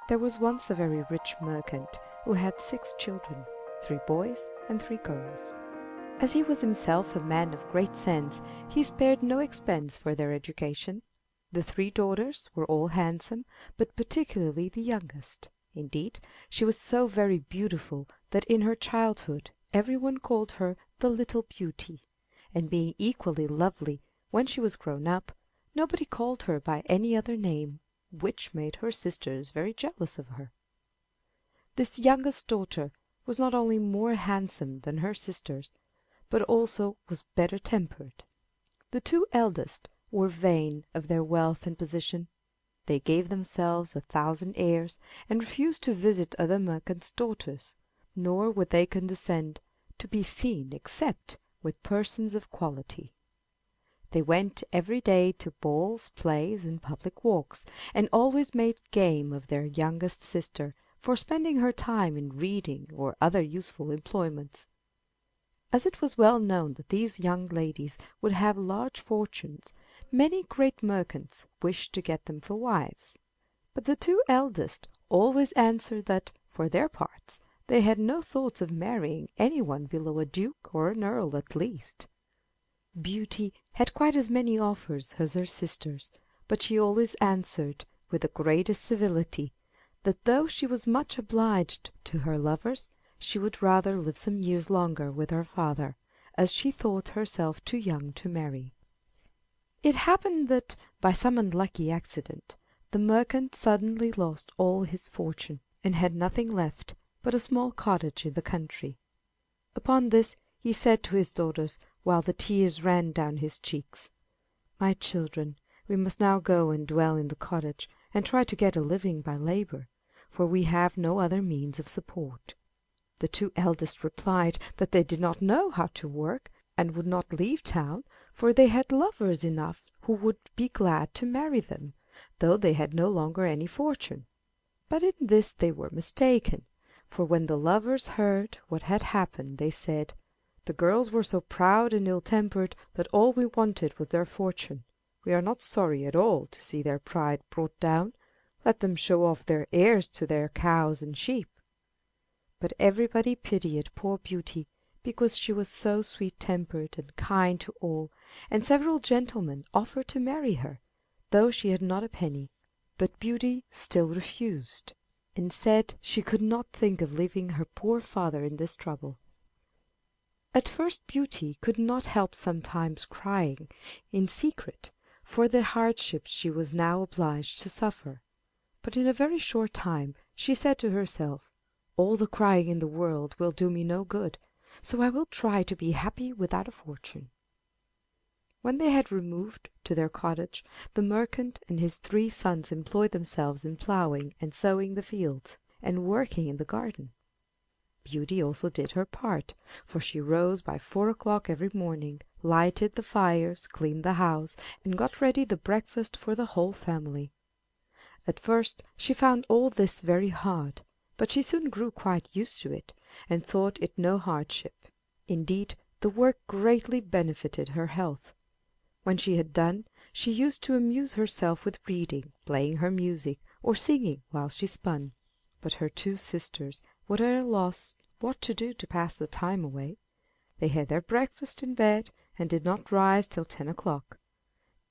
There was once a very rich merchant who had 6 children, 3 boys and 3 girls. As he was himself a man of great sense, he spared no expense for their education. The 3 daughters were all handsome, but particularly the youngest. Indeed, she was so very beautiful that in her childhood every one called her the Little Beauty, and being equally lovely when she was grown up, nobody called her by any other name, which made her sisters very jealous of her. This youngest daughter was not only more handsome than her sisters, but also was better tempered. The 2 eldest were vain of their wealth and position. They gave themselves 1,000 airs, and refused to visit other merchants' daughters, nor would they condescend to be seen except with persons of quality. They went every day to balls, plays, and public walks, and always made game of their youngest sister for spending her time in reading or other useful employments. As it was well known that these young ladies would have large fortunes, many great merchants wished to get them for wives. But the 2 eldest always answered that, for their parts, they had no thoughts of marrying any one below a duke or an earl at least. Beauty had quite as many offers as her sisters, but she always answered, with the greatest civility, that though she was much obliged to her lovers, she would rather live some years longer with her father, as she thought herself too young to marry. It happened that, by some unlucky accident, the merchant suddenly lost all his fortune, and had nothing left but a small cottage in the country. Upon this he said to his daughters, while the tears ran down his cheeks, "My children, we must now go and dwell in the cottage, and try to get a living by labor, for we have no other means of support." The 2 eldest replied that they did not know how to work, and would not leave town, for they had lovers enough who would be glad to marry them, though they had no longer any fortune. But in this they were mistaken, for when the lovers heard what had happened, they said, "The girls were so proud and ill-tempered that all we wanted was their fortune. We are not sorry at all to see their pride brought down. Let them show off their heirs to their cows and sheep." But everybody pitied poor Beauty because she was so sweet-tempered and kind to all, and several gentlemen offered to marry her, though she had not a penny. But Beauty still refused, and said she could not think of leaving her poor father in this trouble. At first Beauty could not help sometimes crying in secret for the hardships she was now obliged to suffer, but in a very short time she said to herself, "All the crying in the world will do me no good, so I will try to be happy without a fortune." When they had removed to their cottage, the merchant and his 3 sons employed themselves in plowing and sowing the fields, and working in the garden. Beauty also did her part, for she rose by 4 o'clock every morning, lighted the fires, cleaned the house, and got ready the breakfast for the whole family. At first she found all this very hard, but she soon grew quite used to it, and thought it no hardship. Indeed, the work greatly benefited her health. When she had done, she used to amuse herself with reading, playing her music, or singing while she spun. But her 2 sisters were at a loss what to do to pass the time away. They had their breakfast in bed, and did not rise till 10 o'clock.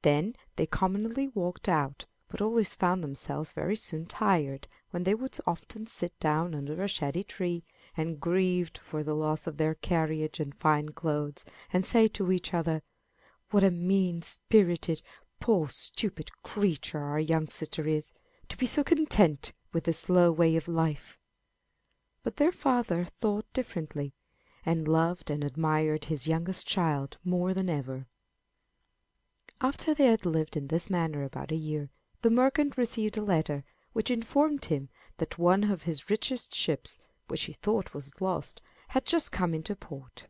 Then they commonly walked out, but always found themselves very soon tired, when they would often sit down under a shady tree, and grieved for the loss of their carriage and fine clothes, and say to each other, "What a mean-spirited, poor, stupid creature our young sister is, to be so content with this low way of life." But their father thought differently, and loved and admired his youngest child more than ever. After they had lived in this manner about a year, the merchant received a letter which informed him that one of his richest ships, which he thought was lost, had just come into port.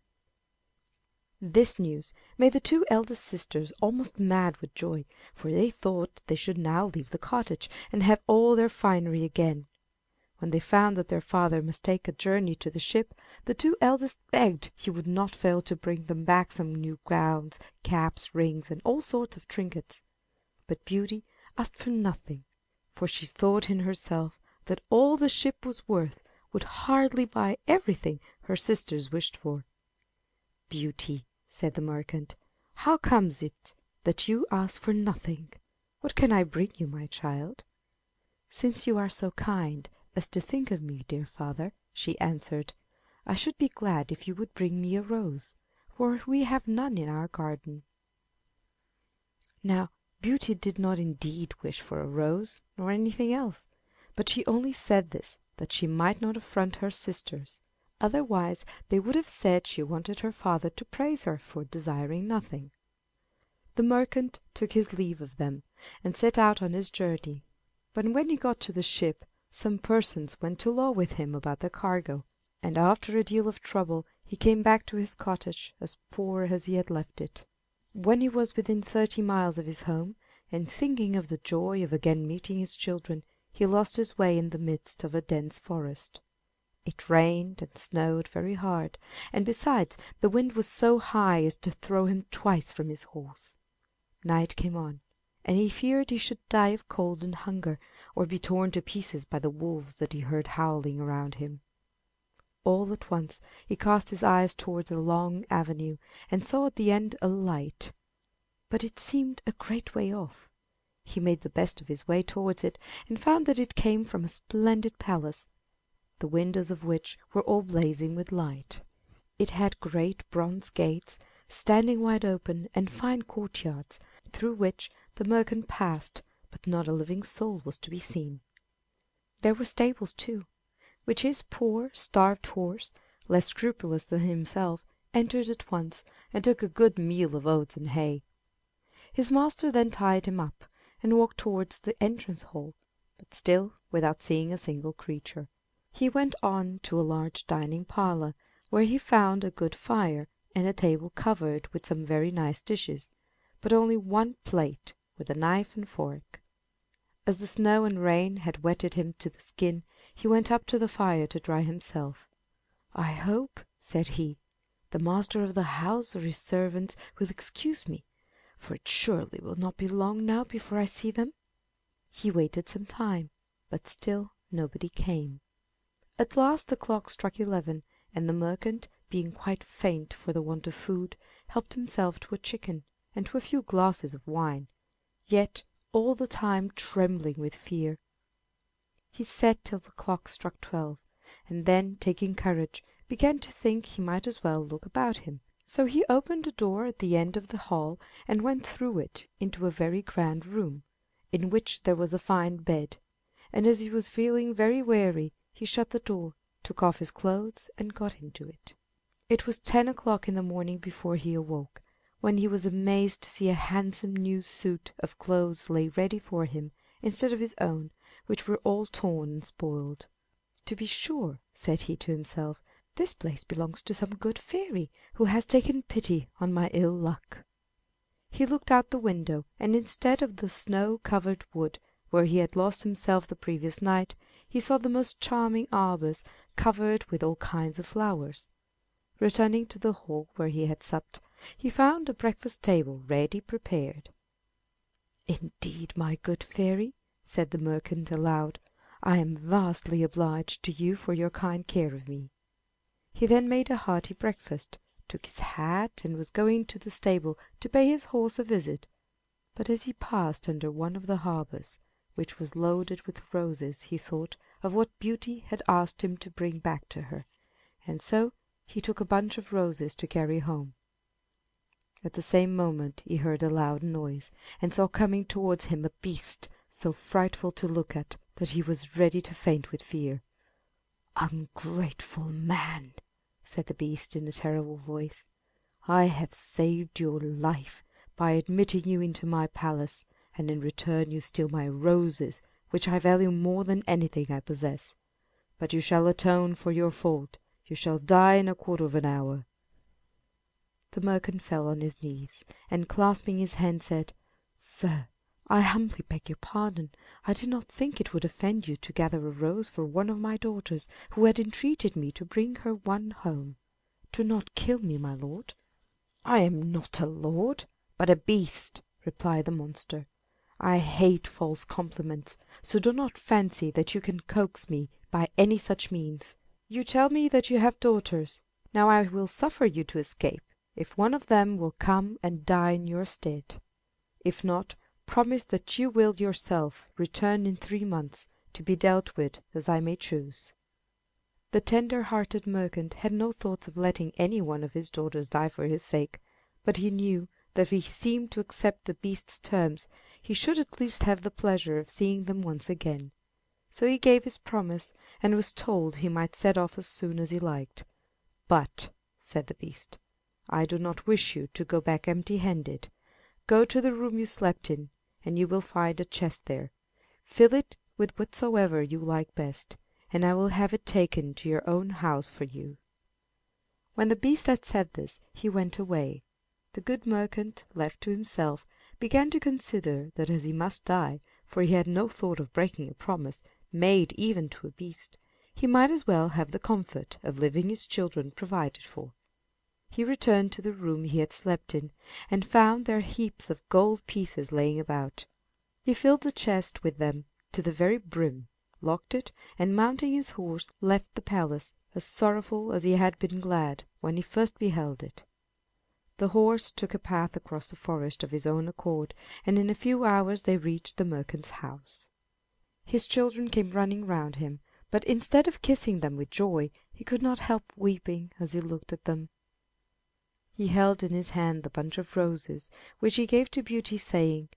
This news made the 2 eldest sisters almost mad with joy, for they thought they should now leave the cottage, and have all their finery again. When they found that their father must take a journey to the ship, the 2 eldest begged he would not fail to bring them back some new gowns, caps, rings, and all sorts of trinkets. But Beauty asked for nothing, for she thought in herself that all the ship was worth would hardly buy everything her sisters wished for. "Beauty," said the merchant, "how comes it that you ask for nothing? What can I bring you, my child?" "Since you are so kind as to think of me, dear father," she answered, "I should be glad if you would bring me a rose, for we have none in our garden." Now Beauty did not indeed wish for a rose, nor anything else, but she only said this that she might not affront her sisters, otherwise they would have said she wanted her father to praise her for desiring nothing. The merchant took his leave of them, and set out on his journey, but when he got to the ship some persons went to law with him about the cargo, and after a deal of trouble he came back to his cottage as poor as he had left it. When he was within 30 miles of his home, and thinking of the joy of again meeting his children, he lost his way in the midst of a dense forest. It rained and snowed very hard, and besides the wind was so high as to throw him twice from his horse. Night came on, and he feared he should die of cold and hunger, or be torn to pieces by the wolves that he heard howling around him. All at once he cast his eyes towards a long avenue, and saw at the end a light, but it seemed a great way off. He made the best of his way towards it, and found that it came from a splendid palace, the windows of which were all blazing with light. It had great bronze gates standing wide open, and fine courtyards, through which the merchant passed, but not a living soul was to be seen. There were stables too, which his poor starved horse, less scrupulous than himself, entered at once, and took a good meal of oats and hay. His master then tied him up, and walked towards the entrance hall, but still without seeing a single creature. He went on to a large dining parlor, where he found a good fire, and a table covered with some very nice dishes, but only one plate with a knife and fork. As the snow and rain had wetted him to the skin, he went up to the fire to dry himself. "I hope," said he, "the master of the house or his servants will excuse me, for it surely will not be long now before I see them." He waited some time, but still nobody came. At last the clock struck 11, and the merchant, being quite faint for the want of food, helped himself to a chicken and to a few glasses of wine, yet all the time trembling with fear. He sat till the clock struck 12, and then, taking courage, began to think he might as well look about him. So he opened a door at the end of the hall and went through it into a very grand room, in which there was a fine bed, and as he was feeling very weary he shut the door, took off his clothes, and got into it. It was 10 o'clock in the morning before he awoke, when he was amazed to see a handsome new suit of clothes lay ready for him, instead of his own, which were all torn and spoiled. "To be sure," said he to himself, "this place belongs to some good fairy who has taken pity on my ill luck." He looked out the window, and instead of the snow-covered wood where he had lost himself the previous night, he saw the most charming arbors covered with all kinds of flowers. Returning to the hall where he had supped, he found a breakfast table ready prepared. "Indeed, my good fairy," said the merchant aloud, "I am vastly obliged to you for your kind care of me." He then made a hearty breakfast, took his hat, and was going to the stable to pay his horse a visit, but as he passed under one of the arbors, which was loaded with roses, he thought of what Beauty had asked him to bring back to her, and so he took a bunch of roses to carry home. At the same moment he heard a loud noise, and saw coming towards him a beast so frightful to look at that he was ready to faint with fear. "Ungrateful man," said the beast in a terrible voice, "I have saved your life by admitting you into my palace, and in return you steal my roses, which I value more than anything I possess. But you shall atone for your fault. You shall die in a quarter of an hour." The merchant fell on his knees, and clasping his hand said, "Sir, I humbly beg your pardon. I did not think it would offend you to gather a rose for one of my daughters, who had entreated me to bring her one home. Do not kill me, my lord." "I am not a lord, but a beast," replied the monster. I hate false compliments, so do not fancy that you can coax me by any such means. You tell me that you have daughters. Now I will suffer you to escape, if one of them will come and die in your stead. If not, promise that you will yourself return in 3 months, to be dealt with as I may choose." The tender-hearted merchant had no thoughts of letting any one of his daughters die for his sake, but he knew that if he seemed to accept the beast's terms he should at least have the pleasure of seeing them once again. So he gave his promise, and was told he might set off as soon as he liked. "But," said the beast, "I do not wish you to go back empty-handed. Go to the room you slept in, and you will find a chest there. Fill it with whatsoever you like best, and I will have it taken to your own house for you." When the beast had said this he went away. The good merchant, left to himself, began to consider that as he must die, for he had no thought of breaking a promise made even to a beast, he might as well have the comfort of leaving his children provided for. He returned to the room he had slept in, and found there heaps of gold pieces laying about. He filled the chest with them to the very brim, locked it, and mounting his horse left the palace, as sorrowful as he had been glad when he first beheld it. The horse took a path across the forest of his own accord, and in a few hours they reached the merchant's house. His children came running round him, but instead of kissing them with joy, he could not help weeping as he looked at them. He held in his hand the bunch of roses, which he gave to Beauty, saying,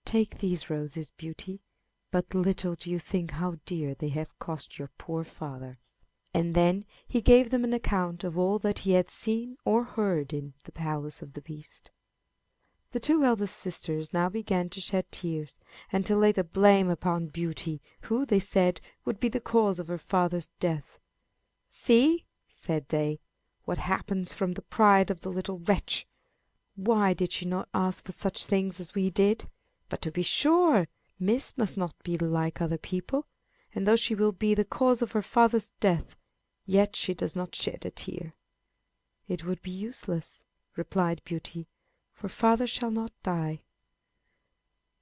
"Take these roses, Beauty, but little do you think how dear they have cost your poor father." And then he gave them an account of all that he had seen or heard in the palace of the beast. The 2 eldest sisters now began to shed tears, and to lay the blame upon Beauty, who, they said, would be the cause of her father's death. "See," said they, "what happens from the pride of the little wretch. Why did she not ask for such things as we did? But to be sure, Miss must not be like other people, and though she will be the cause of her father's death, yet she does not shed a tear." "It would be useless," replied Beauty, "for father shall not die.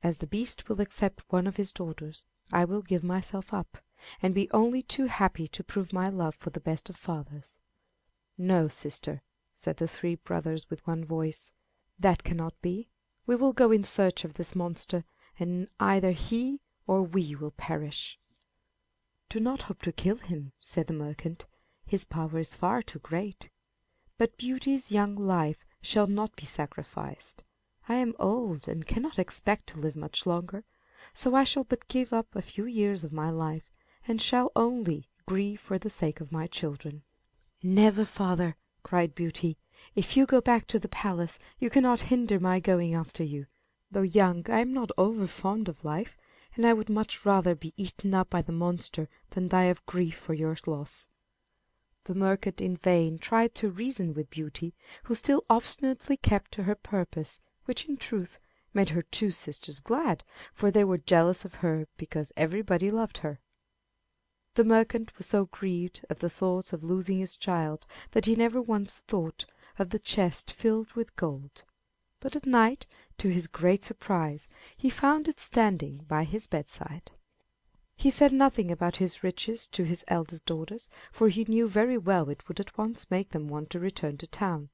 As the beast will accept one of his daughters, I will give myself up, and be only too happy to prove my love for the best of fathers." "No, sister," said the 3 brothers with one voice, "that cannot be. We will go in search of this monster, and either he or we will perish." "Do not hope to kill him," said the merchant. "His power is far too great. But Beauty's young life shall not be sacrificed. I am old and cannot expect to live much longer, so I shall but give up a few years of my life, and shall only grieve for the sake of my children." "Never, father," cried Beauty. "If you go back to the palace you cannot hinder my going after you. Though young, I am not over fond of life, and I would much rather be eaten up by the monster than die of grief for your loss." The merchant in vain tried to reason with Beauty, who still obstinately kept to her purpose, which in truth made her 2 sisters glad, for they were jealous of her because everybody loved her. The merchant was so grieved at the thoughts of losing his child that he never once thought of the chest filled with gold. But at night, to his great surprise, he found it standing by his bedside. He said nothing about his riches to his eldest daughters, for he knew very well it would at once make them want to return to town,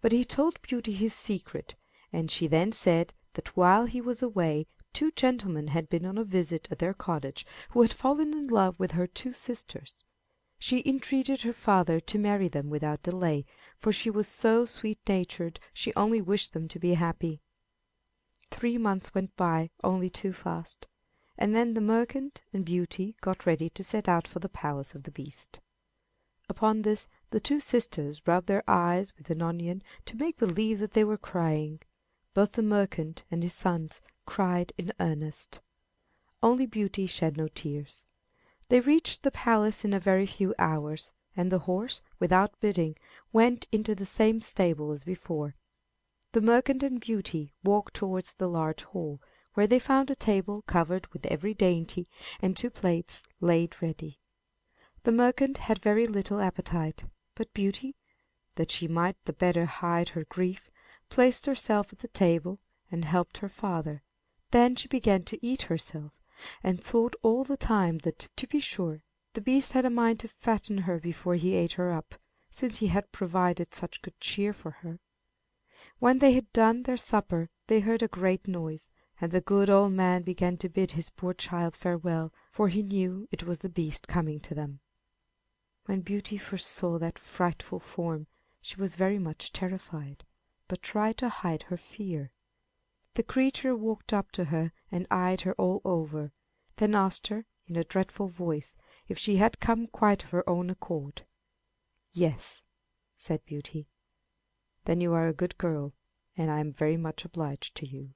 but he told Beauty his secret, and she then said that while he was away 2 gentlemen had been on a visit at their cottage who had fallen in love with her 2 sisters. She entreated her father to marry them without delay, for she was so sweet-natured she only wished them to be happy. 3 months went by only too fast, and then the merchant and Beauty got ready to set out for the palace of the beast. Upon this the 2 sisters rubbed their eyes with an onion to make believe that they were crying. Both the merchant and his sons cried in earnest. Only Beauty shed no tears. They reached the palace in a very few hours, and the horse, without bidding, went into the same stable as before. The merchant and Beauty walked towards the large hall, where they found a table covered with every dainty, and 2 plates laid ready. The merchant had very little appetite, but Beauty, that she might the better hide her grief, placed herself at the table and helped her father, Then she began to eat herself, and thought all the time that, to be sure, the beast had a mind to fatten her before he ate her up, since he had provided such good cheer for her. When they had done their supper they heard a great noise, and the good old man began to bid his poor child farewell, for he knew it was the beast coming to them. When Beauty first saw that frightful form she was very much terrified, but tried to hide her fear. The creature walked up to her and eyed her all over, then asked her in a dreadful voice if she had come quite of her own accord. "Yes," said Beauty. "Then you are a good girl, and I am very much obliged to you."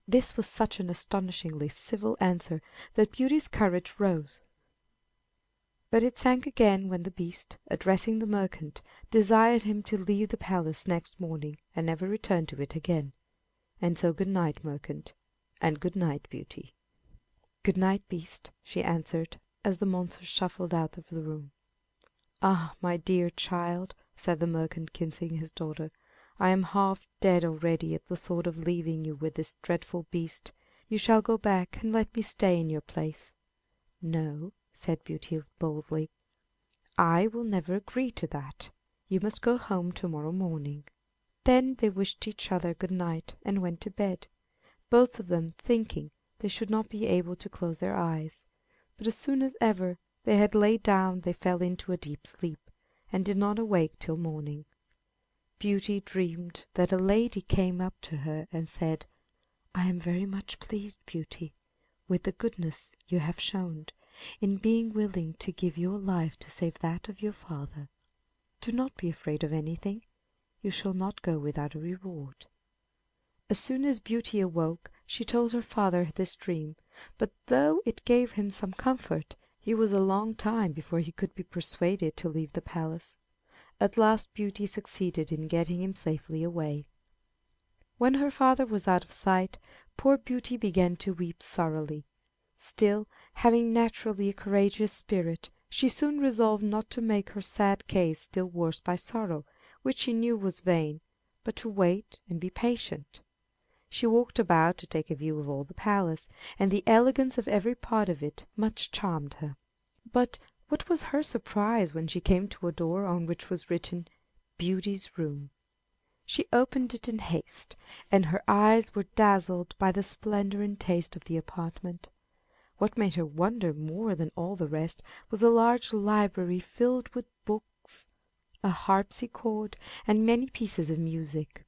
This was such an astonishingly civil answer that Beauty's courage rose. But it sank again when the beast, addressing the merchant, desired him to leave the palace next morning and never return to it again. And so good night, merchant, and good night, Beauty. "Good night, beast," she answered, as the monster shuffled out of the room. "Ah, my dear child," said the merchant, kissing his daughter, "I am half dead already at the thought of leaving you with this dreadful beast. You shall go back and let me stay in your place." "No," said Beauty boldly, "I will never agree to that. You must go home to-morrow morning." Then they wished each other good night and went to bed, both of them thinking they should not be able to close their eyes. But as soon as ever they had laid down they fell into a deep sleep, and did not awake till morning. Beauty dreamed that a lady came up to her and said, "I am very much pleased, Beauty, with the goodness you have shown, in being willing to give your life to save that of your father. Do not be afraid of anything. You shall not go without a reward." As soon as Beauty awoke she told her father this dream, but though it gave him some comfort, it was a long time before he could be persuaded to leave the palace. At last Beauty succeeded in getting him safely away. When her father was out of sight, poor Beauty began to weep sorrowfully. Still, having naturally a courageous spirit, she soon resolved not to make her sad case still worse by sorrow, which she knew was vain, but to wait and be patient. She walked about to take a view of all the palace, and the elegance of every part of it much charmed her. But what was her surprise when she came to a door on which was written "Beauty's Room." She opened it in haste, and her eyes were dazzled by the splendor and taste of the apartment. What made her wonder more than all the rest was a large library filled with books, a harpsichord, and many pieces of music.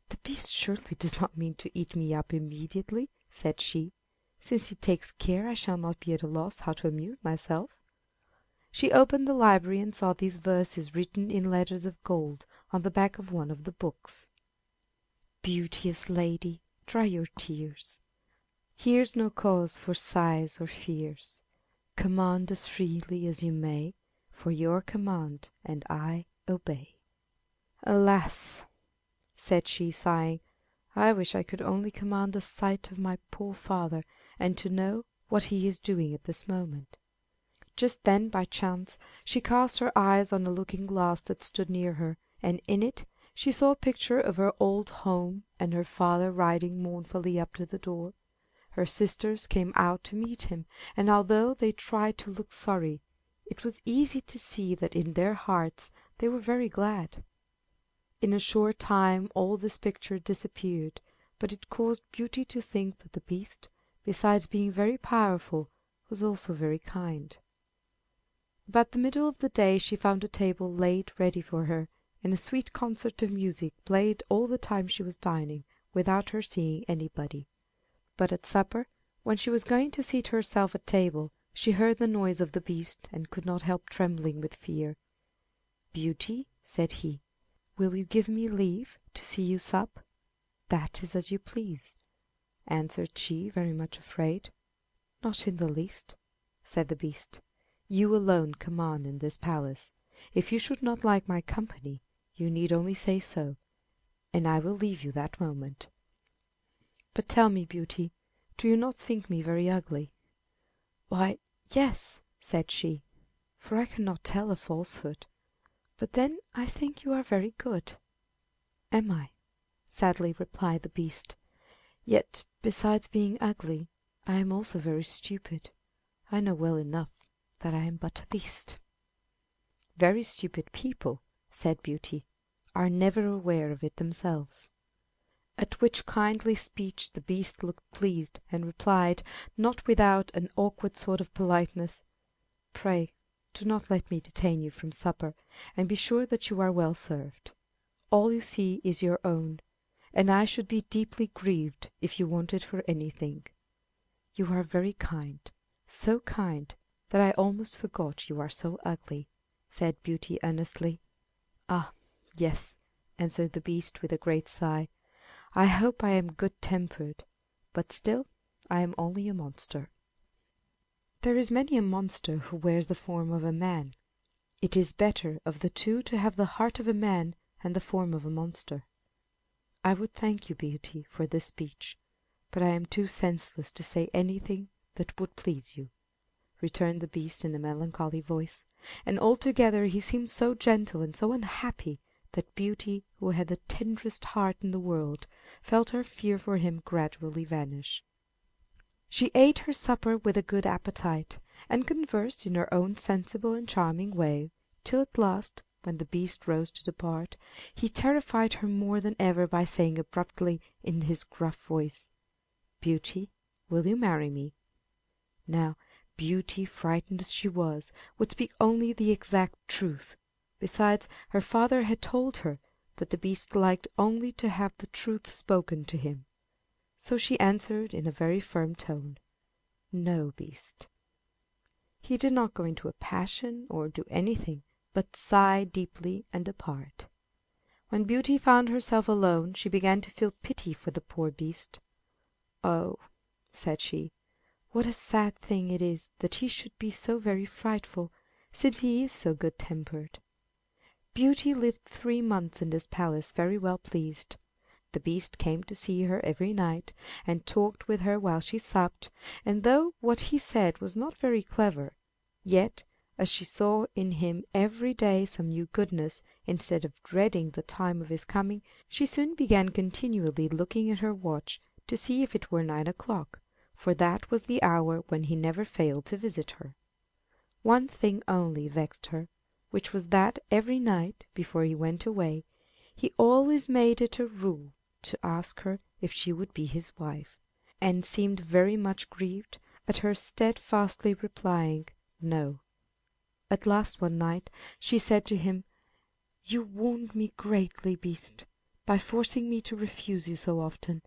"The beast surely does not mean to eat me up immediately," said she. "Since he takes care I shall not be at a loss how to amuse myself." She opened the library and saw these verses written in letters of gold on the back of one of the books: "Beauteous lady, dry your tears. Here's no cause for sighs or fears. Command as freely as you may, for your command and I obey." "Alas!" said she, sighing, "I wish I could only command a sight of my poor father, and to know what he is doing at this moment." Just then, by chance, she cast her eyes on a looking glass that stood near her, and in it she saw a picture of her old home and her father riding mournfully up to the door. Her sisters came out to meet him, and although they tried to look sorry, it was easy to see that in their hearts they were very glad. In a short time all this picture disappeared, but it caused Beauty to think that the beast, besides being very powerful, was also very kind. About the middle of the day she found a table laid ready for her, and a sweet concert of music played all the time she was dining, without her seeing anybody. But at supper, when she was going to seat herself at table, she heard the noise of the beast, and could not help trembling with fear. "Beauty," said he, "will you give me leave to see you sup?" "That is as you please," answered she, very much afraid. "Not in the least," said the beast. "You alone command in this palace. If you should not like my company, you need only say so, and I will leave you that moment. But tell me, Beauty, do you not think me very ugly?" "Why, yes," said she, "for I cannot tell a falsehood. But then I think you are very good." "Am I?" sadly replied the beast. Yet, besides being ugly, I am also very stupid. I know well enough that I am but a beast." "Very stupid people," said Beauty, "are never aware of it themselves." At which kindly speech the beast looked pleased, and replied, not without an awkward sort of politeness, "Pray do not let me detain you from supper, and be sure that you are well served. All you see is your own, and I should be deeply grieved if you wanted for anything. You are very kind, so kind that I almost forgot you are so ugly," said Beauty earnestly. "Ah, yes," answered the beast with a great sigh. "I hope I am good tempered, but still I am only a monster." There is many a monster who wears the form of a man. It is better of the two to have the heart of a man and the form of a monster. "I would thank you, Beauty, for this speech, but I am too senseless to say anything that would please you," returned the beast in a melancholy voice, and altogether he seemed so gentle and so unhappy that Beauty, who had the tenderest heart in the world, felt her fear for him gradually vanish. She ate her supper with a good appetite, and conversed in her own sensible and charming way, till at last, when the beast rose to depart, he terrified her more than ever by saying abruptly, in his gruff voice, "Beauty, will you marry me?" Now, Beauty, frightened as she was, would speak only the exact truth. Besides, her father had told her that the beast liked only to have the truth spoken to him. So she answered in a very firm tone, "No, beast." He did not go into a passion or do anything but sigh deeply and depart. When Beauty found herself alone she began to feel pity for the poor beast. "Oh," said she, "what a sad thing it is that he should be so very frightful, since he is so good tempered." Beauty lived 3 months in this palace very well pleased. The beast came to see her every night, and talked with her while she supped, and though what he said was not very clever, yet, as she saw in him every day some new goodness, instead of dreading the time of his coming, she soon began continually looking at her watch to see if it were 9 o'clock, for that was the hour when he never failed to visit her. One thing only vexed her, which was that every night, before he went away, he always made it a rule to ask her if she would be his wife, and seemed very much grieved at her steadfastly replying no. At last one night she said to him, "You wound me greatly, beast, by forcing me to refuse you so often.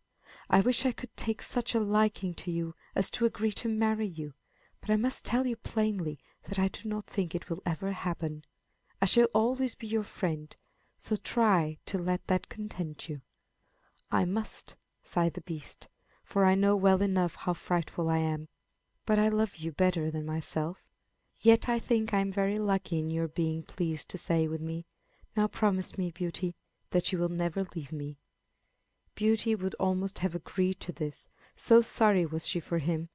I wish I could take such a liking to you as to agree to marry you, but I must tell you plainly that I do not think it will ever happen. I shall always be your friend, so try to let that content you." "I must," sighed the beast, "for I know well enough how frightful I am. But I love you better than myself. Yet I think I am very lucky in your being pleased to stay with me. Now promise me, Beauty, that you will never leave me." Beauty would almost have agreed to this, so sorry was she for him.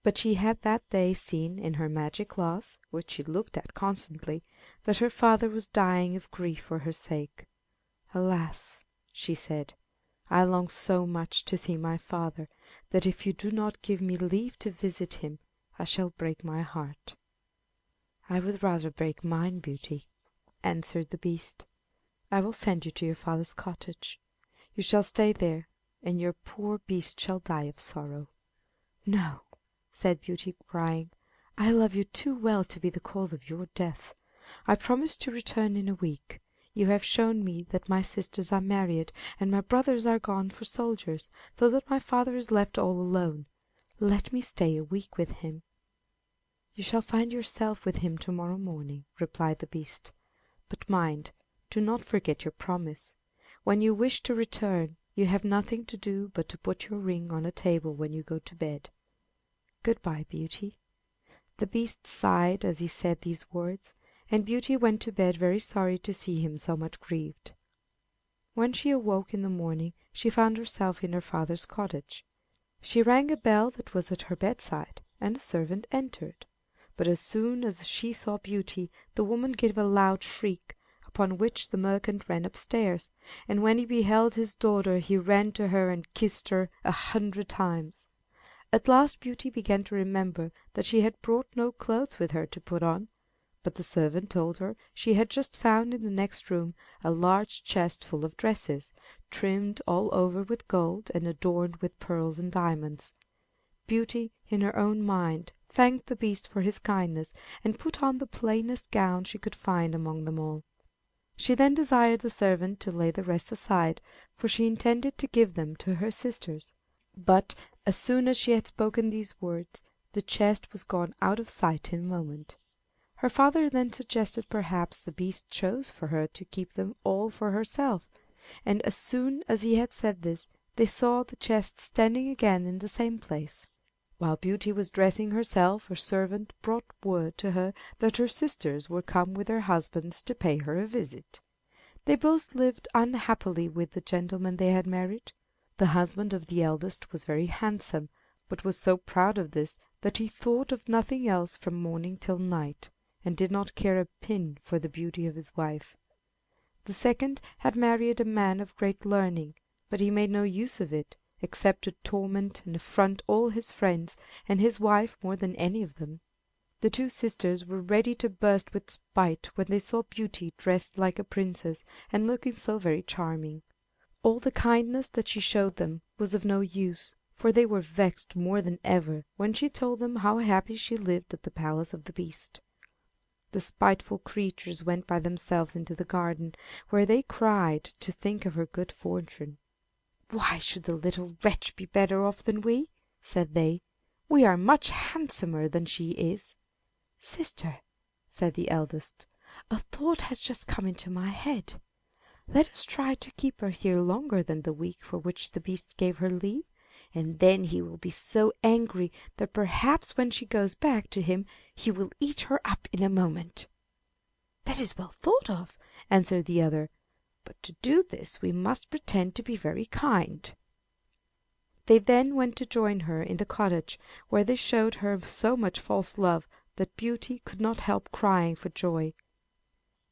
But she had that day seen in her magic glass, which she looked at constantly, that her father was dying of grief for her sake. "Alas!" she said, "I long so much to see my father that if you do not give me leave to visit him I shall break my heart." "I would rather break mine, Beauty," answered the beast. "I will send you to your father's cottage. You shall stay there, and your poor beast shall die of sorrow." "No," said Beauty, crying, "I love you too well to be the cause of your death. I promise to return in a week. You have shown me that my sisters are married, and my brothers are gone for soldiers, so that my father is left all alone. Let me stay a week with him." "You shall find yourself with him to morrow morning," replied the beast. "But mind, do not forget your promise. When you wish to return, you have nothing to do but to put your ring on a table when you go to bed. Good bye, Beauty." The beast sighed as he said these words, and Beauty went to bed very sorry to see him so much grieved. When she awoke in the morning she found herself in her father's cottage. She rang a bell that was at her bedside, and a servant entered. But as soon as she saw Beauty the woman gave a loud shriek, upon which the merchant ran upstairs, and when he beheld his daughter he ran to her and kissed her 100 times. At last Beauty began to remember that she had brought no clothes with her to put on, but the servant told her she had just found in the next room a large chest full of dresses, trimmed all over with gold and adorned with pearls and diamonds. Beauty, in her own mind, thanked the Beast for his kindness, and put on the plainest gown she could find among them all. She then desired the servant to lay the rest aside, for she intended to give them to her sisters. But as soon as she had spoken these words, the chest was gone out of sight in a moment. Her father then suggested perhaps the Beast chose for her to keep them all for herself, and as soon as he had said this they saw the chest standing again in the same place. While Beauty was dressing herself, her servant brought word to her that her sisters were come with their husbands to pay her a visit. They both lived unhappily with the gentleman they had married. The husband of the eldest was very handsome, but was so proud of this that he thought of nothing else from morning till night, and did not care a pin for the beauty of his wife. The second had married a man of great learning, but he made no use of it, except to torment and affront all his friends, and his wife more than any of them. The two sisters were ready to burst with spite when they saw Beauty dressed like a princess and looking so very charming. All the kindness that she showed them was of no use, for they were vexed more than ever when she told them how happy she lived at the palace of the Beast. The spiteful creatures went by themselves into the garden, where they cried to think of her good fortune. "Why should the little wretch be better off than we?" said they. "We are much handsomer than she is." "Sister," said the eldest, "a thought has just come into my head. Let us try to keep her here longer than the week for which the Beast gave her leave, and then he will be so angry that perhaps when she goes back to him he will eat her up in a moment." "That is well thought of," answered the other, "but to do this we must pretend to be very kind." They then went to join her in the cottage, where they showed her so much false love that Beauty could not help crying for joy.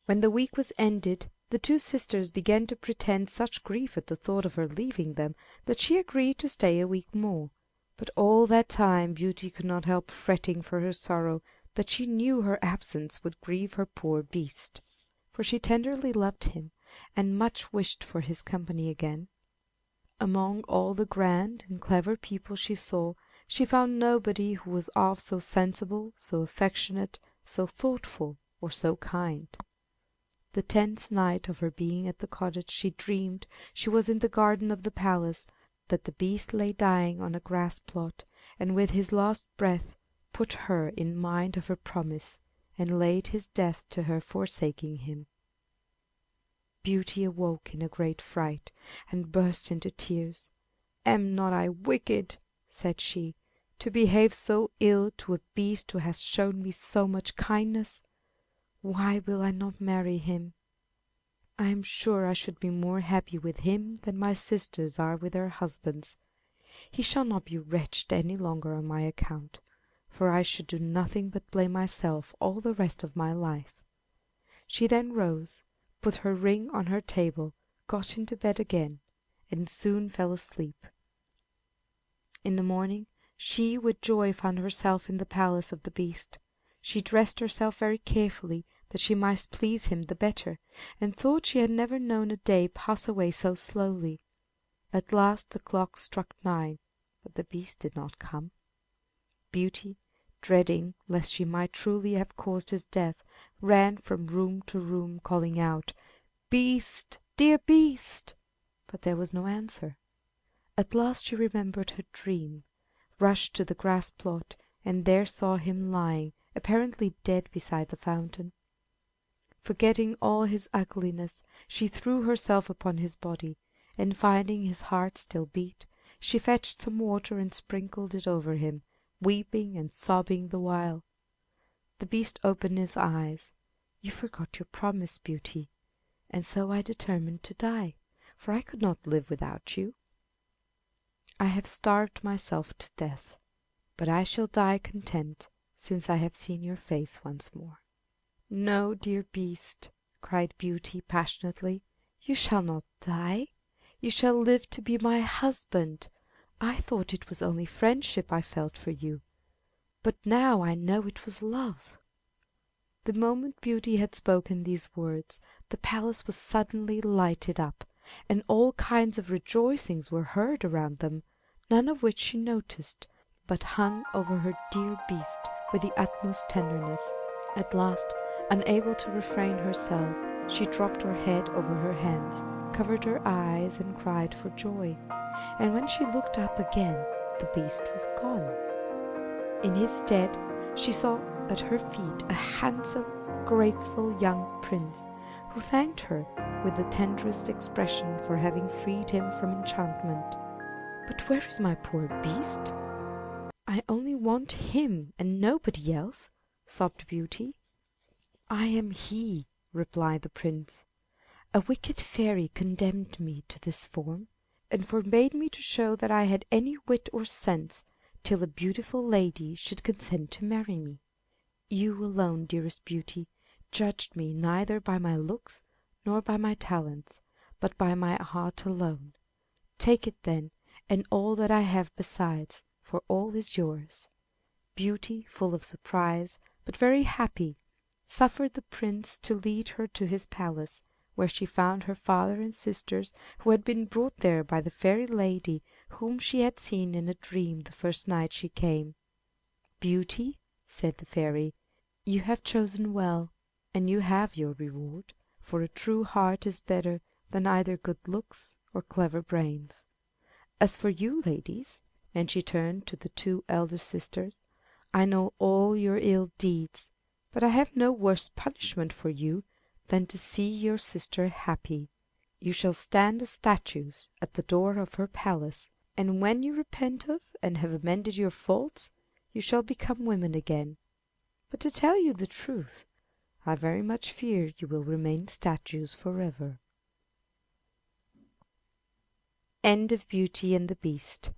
When the week was ended, the two sisters began to pretend such grief at the thought of her leaving them that she agreed to stay a week more, but all that time Beauty could not help fretting for her sorrow that she knew her absence would grieve her poor Beast, for she tenderly loved him and much wished for his company again. Among all the grand and clever people she saw, she found nobody who was half so sensible, so affectionate, so thoughtful, or so kind. The 10th night of her being at the cottage she dreamed she was in the garden of the palace, that the Beast lay dying on a grass plot, and with his last breath put her in mind of her promise, and laid his death to her forsaking him. Beauty awoke in a great fright, and burst into tears. "Am not I wicked," said she, "to behave so ill to a Beast who has shown me so much kindness? Why will I not marry him? I am sure I should be more happy with him than my sisters are with their husbands. He shall not be wretched any longer on my account, for I should do nothing but blame myself all the rest of my life." She then rose, put her ring on her table, got into bed again, and soon fell asleep. In the morning she with joy found herself in the palace of the Beast. She dressed herself very carefully that she might please him the better, and thought she had never known a day pass away so slowly. At last the clock struck 9, but the Beast did not come. Beauty, dreading lest she might truly have caused his death, ran from room to room calling out, "Beast, dear Beast!" but there was no answer. At last she remembered her dream, rushed to the grass plot, and there saw him lying apparently dead beside the fountain. Forgetting all his ugliness, she threw herself upon his body, and finding his heart still beat, she fetched some water and sprinkled it over him, weeping and sobbing the while. The Beast opened his eyes. "You forgot your promise, Beauty, and so I determined to die, for I could not live without you. I have starved myself to death, but I shall die content, since I have seen your face once more." "No, dear Beast," cried Beauty passionately. "You shall not die. You shall live to be my husband. I thought it was only friendship I felt for you, but now I know it was love." The moment Beauty had spoken these words the palace was suddenly lighted up, and all kinds of rejoicings were heard around them, none of which she noticed, but hung over her dear beast with the utmost tenderness. At last, unable to refrain herself, she dropped her head over her hands, covered her eyes, and cried for joy. And when she looked up again, the beast was gone. In his stead, she saw at her feet a handsome, graceful young prince, who thanked her with the tenderest expression for having freed him from enchantment. "But where is my poor beast? I only want him and nobody else," sobbed Beauty. "I am he," replied the prince. "A wicked fairy condemned me to this form, and forbade me to show that I had any wit or sense till a beautiful lady should consent to marry me. You alone, dearest Beauty, judged me neither by my looks nor by my talents, but by my heart alone. Take it then, and all that I have besides, for all is yours." Beauty, full of surprise, but very happy, suffered the prince to lead her to his palace, where she found her father and sisters, who had been brought there by the fairy lady whom she had seen in a dream the first night she came. "Beauty," said the fairy, "you have chosen well, and you have your reward, for a true heart is better than either good looks or clever brains. As for you, ladies," and she turned to the two elder sisters, "I know all your ill deeds, but I have no worse punishment for you than to see your sister happy. You shall stand as statues at the door of her palace, and when you repent of and have amended your faults, you shall become women again. But to tell you the truth, I very much fear you will remain statues forever." End of Beauty and the Beast,